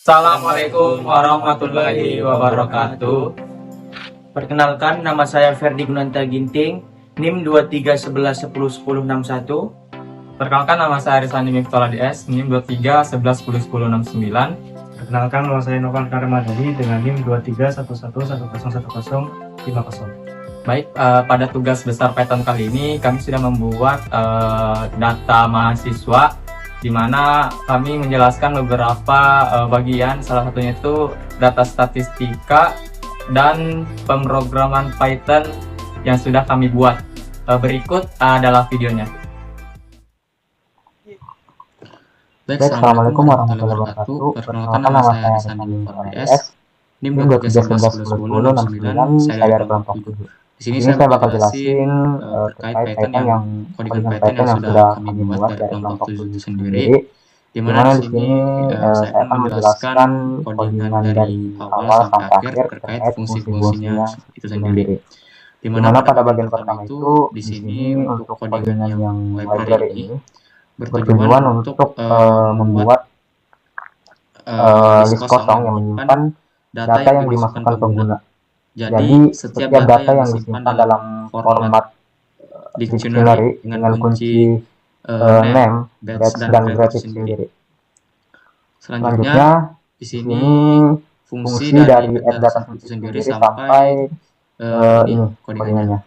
Assalamualaikum warahmatullahi wabarakatuh. Perkenalkan, nama saya Ferdi Gunanta Ginting, NIM 2311101061. Perkenalkan, nama saya Arisani Miftahul DS, NIM 2311101069. Perkenalkan, nama saya Novan Karamadani dengan NIM 2311101050. Baik, pada tugas besar Python kali ini kami sudah membuat data mahasiswa, di mana kami menjelaskan beberapa bagian, salah satunya itu data statistika dan pemrograman Python yang sudah kami buat. Berikut adalah videonya. Baik, Assalamualaikum warahmatullahi wabarakatuh. Perkenalkan, nama saya Arisani Miftahul DS, NIM 2311101069, saya dari kelompok 7. Di sini saya bakal jelasin terkait Python yang codingan Python yang sudah kami buat dari kelompok 7 sendiri. Di mana di sini saya akan menjelaskan codingan dari awal sampai akhir terkait fungsi-fungsinya itu sendiri. Di mana pada bagian pertama itu di sini untuk codingan yang library ini bertujuan untuk membuat list kosong yang menyimpan data yang dimasukkan pengguna. Jadi setiap data yang disimpan dalam format dictionary dengan kunci name, batch, dan grade sendiri. Selanjutnya di sini fungsi dari add data itu sendiri sampai ini codingannya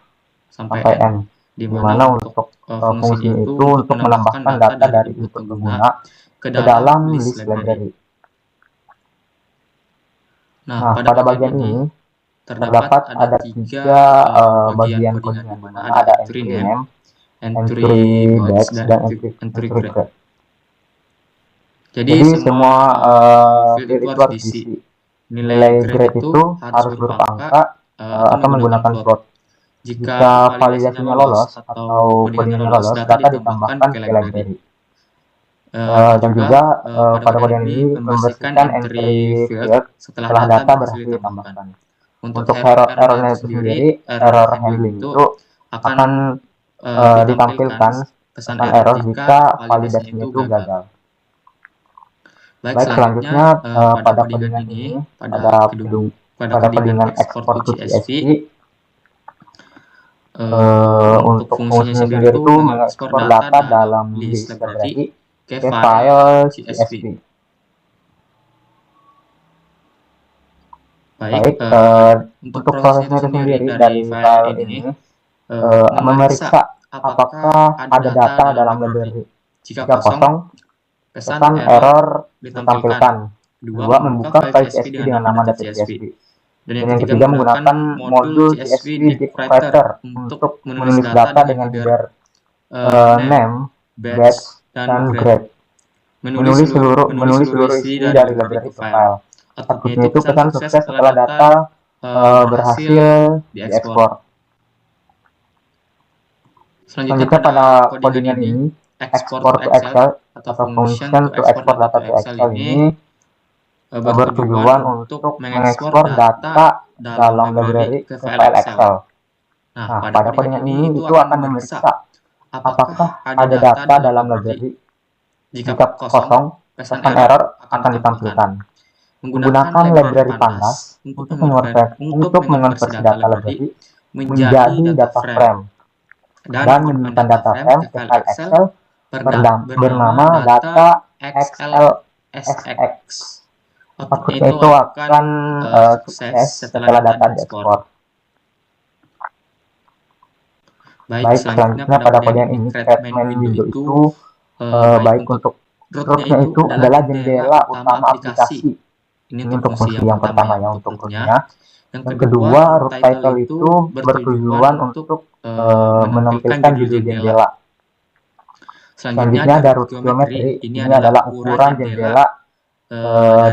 sampai n, di mana untuk fungsi itu untuk menambahkan data dari input pengguna ke dalam list library. Nah, pada bagian ini terdapat ada tiga bagian codingan, di mana ada entry name, entry batch, dan entry grade. Jadi semua field itu harus diisi. Nilai grade itu harus berupa angka atau menggunakan float. Jika validasinya lolos atau codingannya lolos, data ditambahkan ke library. Dan juga pada bagian ini membersihkan entry field setelah data berhasil ditambahkan. Untuk errornya sendiri, error handling itu akan ditampilkan pesan error jika validasinya itu gagal. Baik, selanjutnya pada codingan ini, pada codingan export to CSV, untuk fungsinya sendiri itu mengekspor data dalam list library ke file CSV. Baik, untuk prosesnya sendiri dari file ini memeriksa apakah ada data dalam library. Jika kosong, pesan error ditampilkan. Dua, membuka file CSV dengan nama data.csv. Dan yang ketiga, menggunakan modul CSV decrypter untuk menulis data dengan header name, batch, dan grade. Menulis seluruh isi dari library ke file. Outputnya itu pesan sukses setelah data berhasil diekspor. Selanjutnya pada codingan ini, export to Excel atau function to export data to Excel ini bertujuan untuk mengekspor data dalam library ke file Excel. Nah, pada codingan ini itu akan memeriksa apakah ada data dalam library. Jika kosong, pesan error akan ditampilkan. Menggunakan library pandas untuk mengonversi data library menjadi data frame dan menyimpan data frame ke file Excel bernama data XLSX. Outputnya itu akan sukses setelah data diekspor. Baik, selanjutnya pada bagian ini statement window itu baik untuk rootnya itu adalah jendela utama aplikasi. Ini untuk fungsi yang pertama ya, untuk rootnya. Yang kedua, root title itu bertujuan untuk menampilkan judul jendela. Selanjutnya ada root geometry. Ini adalah ukuran jendela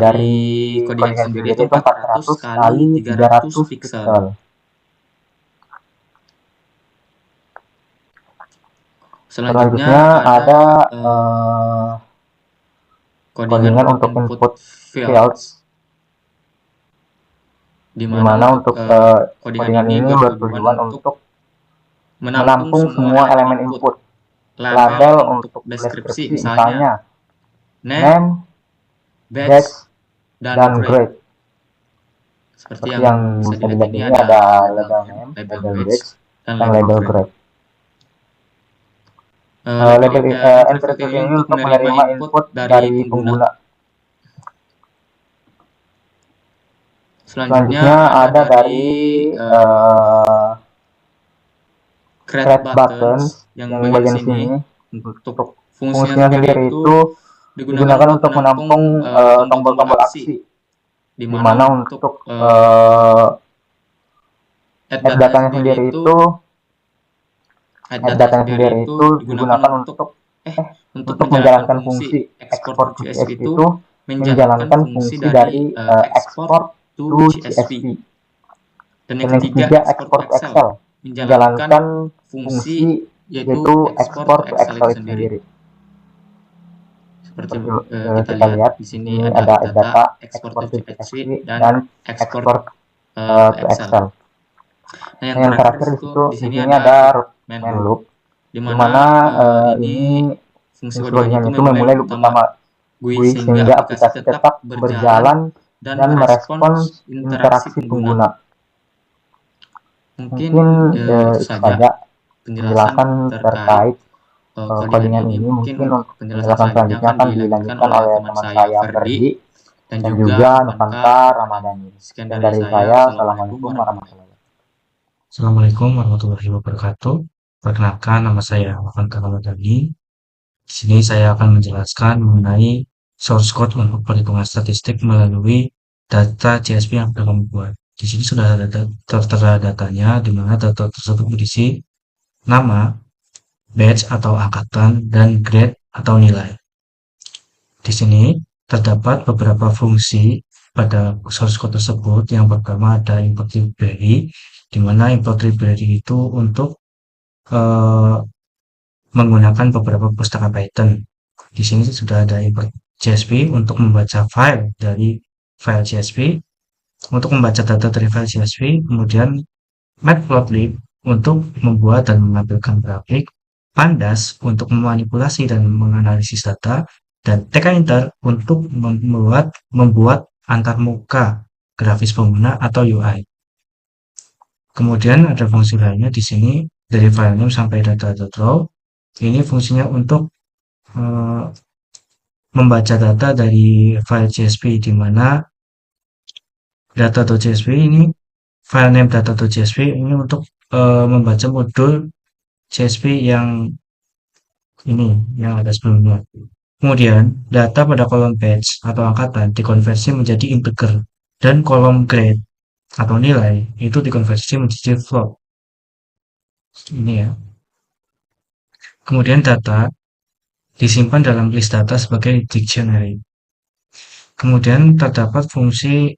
dari codingan sendiri itu 400 kali 300 pixel. Selanjutnya ada codingan untuk input fields, di mana untuk codingan ini bertujuan untuk menampung semua elemen input. Label untuk deskripsi, misalnya name, batch, dan grade. Seperti Seperti yang bisa dilihat ini ada label name, label badge, dan label grade. Label entry field ini untuk menerima input dari pengguna. Selanjutnya ada dari create buttons yang bagian sini. Untuk fungsinya sendiri itu digunakan untuk menampung tombol-tombol aksi, di mana untuk add datanya sendiri itu digunakan untuk menjalankan fungsi export to CSV itu menjalankan fungsi dari export to CSV. Dan yang ketiga export to Excel menjalankan fungsi yaitu export to Excel itu sendiri. Seperti kita lihat di sini ada data export to CSV dan export to Excel. Nah, yang terakhir di sini ada main loop, di mana ini fungsi kodenya itu memulai loop pertama GUI sehingga aplikasi tetap berjalan dan merespons interaksi pengguna. Mungkin itu saja penjelasan terkait codingan ini. Mungkin untuk penjelasan selanjutnya akan dilanjutkan oleh teman saya Ferdi dan juga Novanka Ramadhani. Sekian dari saya. Assalamualaikum warahmatullahi wabarakatuh. Assalamualaikum warahmatullahi wabarakatuh. Perkenalkan, nama saya Novanka Ramadhani. Di sini saya akan menjelaskan mengenai source code untuk perhitungan statistik melalui data CSV yang sudah kami buat. Di sini sudah ada tertera datanya, di mana data tersebut berisi nama, batch atau angkatan, dan grade atau nilai. Di sini terdapat beberapa fungsi pada source code tersebut. Yang pertama ada import library, di mana import library itu untuk menggunakan beberapa pustaka Python. Di sini sudah ada import CSV untuk membaca file dari file CSV, untuk membaca data dari file CSV, kemudian matplotlib untuk membuat dan menampilkan grafik, pandas untuk memanipulasi dan menganalisis data, dan tkinter untuk membuat antarmuka grafis pengguna atau UI. Kemudian ada fungsi lainnya di sini dari file name sampai data.row. Ini fungsinya untuk membaca data dari file CSV, di mana data.csv ini, file name data.csv ini untuk membaca modul CSV yang ini, yang ada sebelumnya. Kemudian data pada kolom batch atau angkatan dikonversi menjadi integer, dan kolom grade atau nilai itu dikonversi menjadi float. Ini ya. Kemudian data disimpan dalam list data sebagai dictionary. Kemudian terdapat fungsi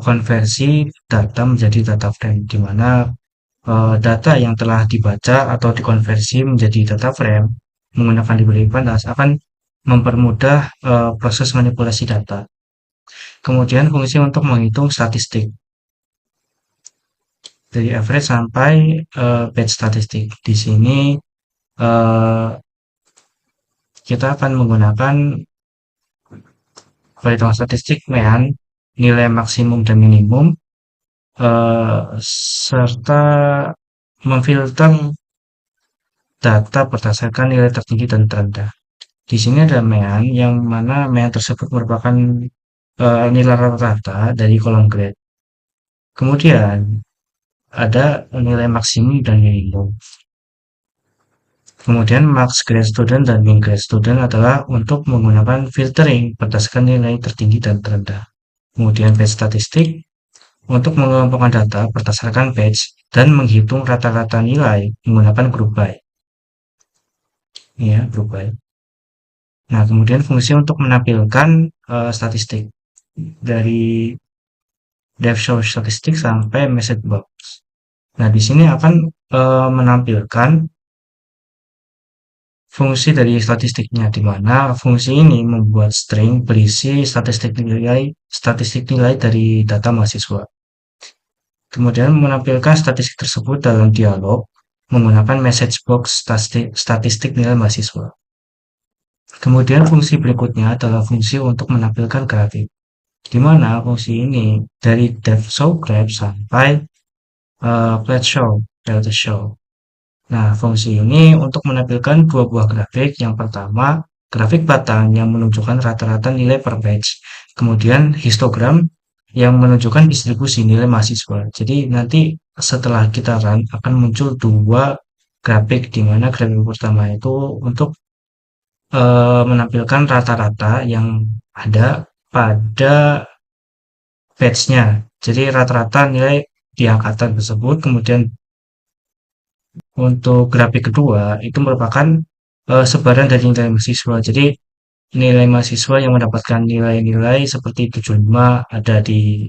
konversi data menjadi data frame, di mana data yang telah dibaca atau dikonversi menjadi data frame menggunakan library pandas akan mempermudah proses manipulasi data. Kemudian fungsi untuk menghitung statistik dari average sampai batch statistik. Di sini kita akan menggunakan perhitungan statistik mean, nilai maksimum dan minimum, serta memfilter data berdasarkan nilai tertinggi dan terendah. Di sini ada mean, yang mana mean tersebut merupakan nilai rata-rata dari kolom grade. Kemudian ada nilai maksimum dan minimum. Kemudian max grade student dan min grade student adalah untuk menggunakan filtering berdasarkan nilai tertinggi dan terendah. Kemudian batch statistik untuk mengelompokkan data berdasarkan batch dan menghitung rata-rata nilai menggunakan group by. Ya, group by. Nah, kemudian fungsi untuk menampilkan statistik dari dev show statistik sampai message box. Nah, di sini akan menampilkan fungsi dari statistiknya, di mana fungsi ini membuat string berisi statistik nilai dari data mahasiswa. Kemudian menampilkan statistik tersebut dalam dialog menggunakan message box statistik nilai mahasiswa. Kemudian fungsi berikutnya adalah fungsi untuk menampilkan grafik. di mana fungsi ini dari def show graph sampai plat show, delta show. Nah, fungsi ini untuk menampilkan dua buah grafik. Yang pertama, grafik batang yang menunjukkan rata-rata nilai per batch. Kemudian histogram yang menunjukkan distribusi nilai mahasiswa. Jadi nanti setelah kita run akan muncul dua grafik, di mana grafik pertama itu untuk menampilkan rata-rata yang ada pada batch-nya. Jadi rata-rata nilai di angkatan tersebut. Kemudian untuk grafik kedua itu merupakan sebaran dari nilai mahasiswa. Jadi nilai mahasiswa yang mendapatkan nilai-nilai seperti 75 ada di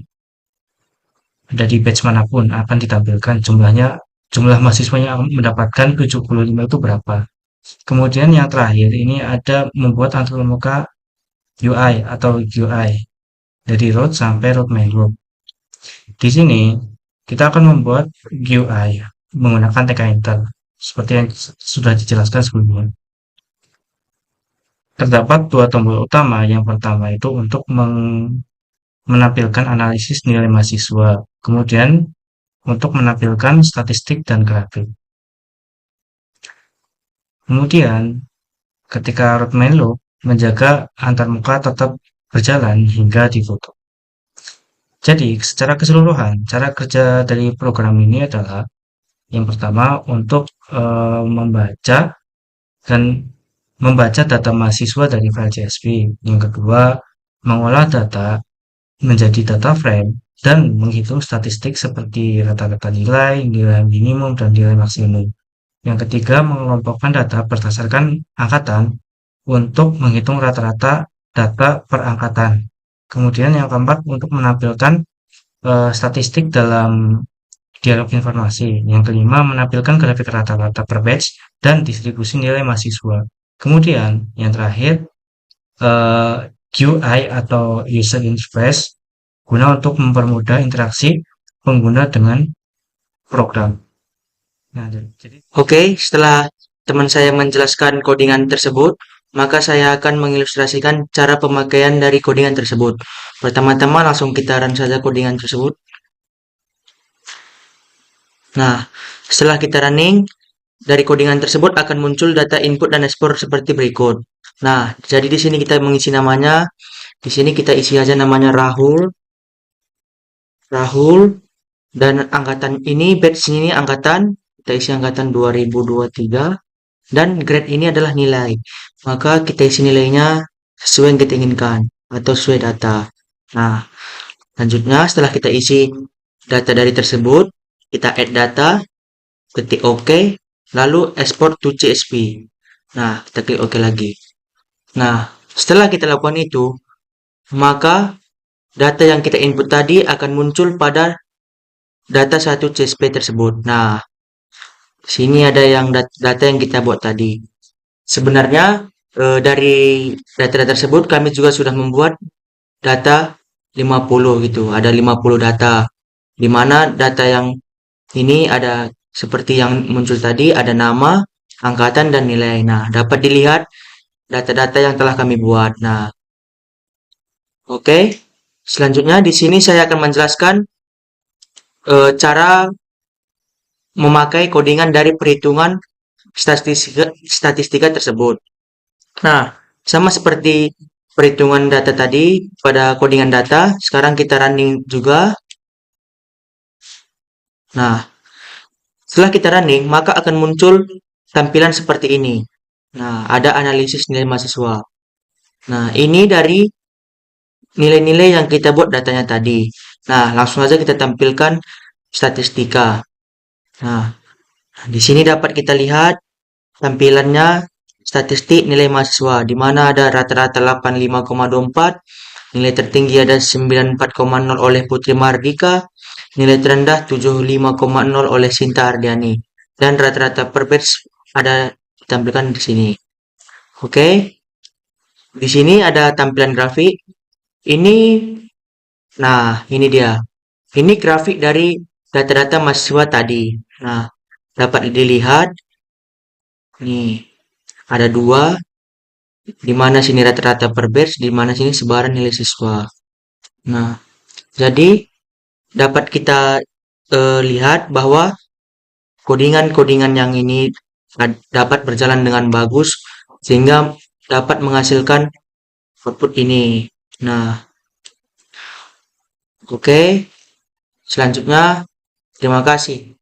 batch manapun akan ditampilkan jumlah mahasiswa yang mendapatkan 75 itu berapa. Kemudian yang terakhir ini ada membuat antarmuka UI atau GUI dari root sampai root main loop. Di sini kita akan membuat GUI menggunakan TK Enter seperti yang sudah dijelaskan sebelumnya. Terdapat dua tombol utama. Yang pertama itu untuk menampilkan analisis nilai mahasiswa, kemudian untuk menampilkan statistik dan grafik. Kemudian ketika root main loop menjaga antarmuka tetap berjalan hingga ditutup. Jadi secara keseluruhan cara kerja dari program ini adalah yang pertama untuk membaca data mahasiswa dari file CSV. Yang kedua, mengolah data menjadi data frame dan menghitung statistik seperti rata-rata nilai, nilai minimum, dan nilai maksimum. Yang ketiga, mengelompokkan data berdasarkan angkatan untuk menghitung rata-rata data per angkatan. Kemudian yang keempat, untuk menampilkan statistik dalam dialog informasi. Yang kelima, menampilkan grafik rata-rata per batch dan distribusi nilai mahasiswa. Kemudian yang terakhir, GUI atau user interface guna untuk mempermudah interaksi pengguna dengan program. Nah, jadi Oke, setelah teman saya menjelaskan codingan tersebut, maka saya akan mengilustrasikan cara pemakaian dari codingan tersebut. Pertama-tama langsung kita run saja codingan tersebut. Nah, setelah kita running, dari codingan tersebut akan muncul data input dan export seperti berikut. Nah, jadi di sini kita mengisi namanya. Di sini kita isi aja namanya Rahul, dan angkatan ini, batch ini angkatan, kita isi angkatan 2023, dan grade ini adalah nilai. Maka kita isi nilainya sesuai yang kita inginkan, atau sesuai data. Nah, selanjutnya setelah kita isi data dari tersebut, kita add data, ketik OK, lalu export to CSV. Nah, kita klik OK lagi. Nah, setelah kita lakukan itu, maka data yang kita input tadi akan muncul pada data satu CSV tersebut. Nah, sini ada yang data yang kita buat tadi. Sebenarnya dari data-data tersebut kami juga sudah membuat data 50 gitu. Ada 50 data. Di mana data yang ini ada seperti yang muncul tadi, ada nama, angkatan, dan nilai. Nah, dapat dilihat data-data yang telah kami buat. Nah, oke. Selanjutnya di sini saya akan menjelaskan cara memakai codingan dari perhitungan statistika tersebut. Nah, sama seperti perhitungan data tadi pada codingan data, sekarang kita running juga. Nah, setelah kita running, maka akan muncul tampilan seperti ini. Nah, ada analisis nilai mahasiswa. Nah, ini dari nilai-nilai yang kita buat datanya tadi. Nah, langsung aja kita tampilkan statistika. Nah, di sini dapat kita lihat tampilannya statistik nilai mahasiswa, di mana ada rata-rata 85,24, nilai tertinggi ada 94,0 oleh Putri Mardika, nilai terendah 75,0 oleh Sinta Ardiani, dan rata-rata per batch ada ditampilkan di sini. Oke, di sini ada tampilan grafik. Ini dia. Ini grafik dari data-data mahasiswa tadi. Nah, dapat dilihat. Nih, ada dua. Di mana sini rata-rata per batch, di mana sini sebaran nilai siswa. Nah, jadi dapat kita lihat bahwa codingan-codingan yang ini dapat berjalan dengan bagus sehingga dapat menghasilkan output ini. Nah, oke. Selanjutnya, terima kasih.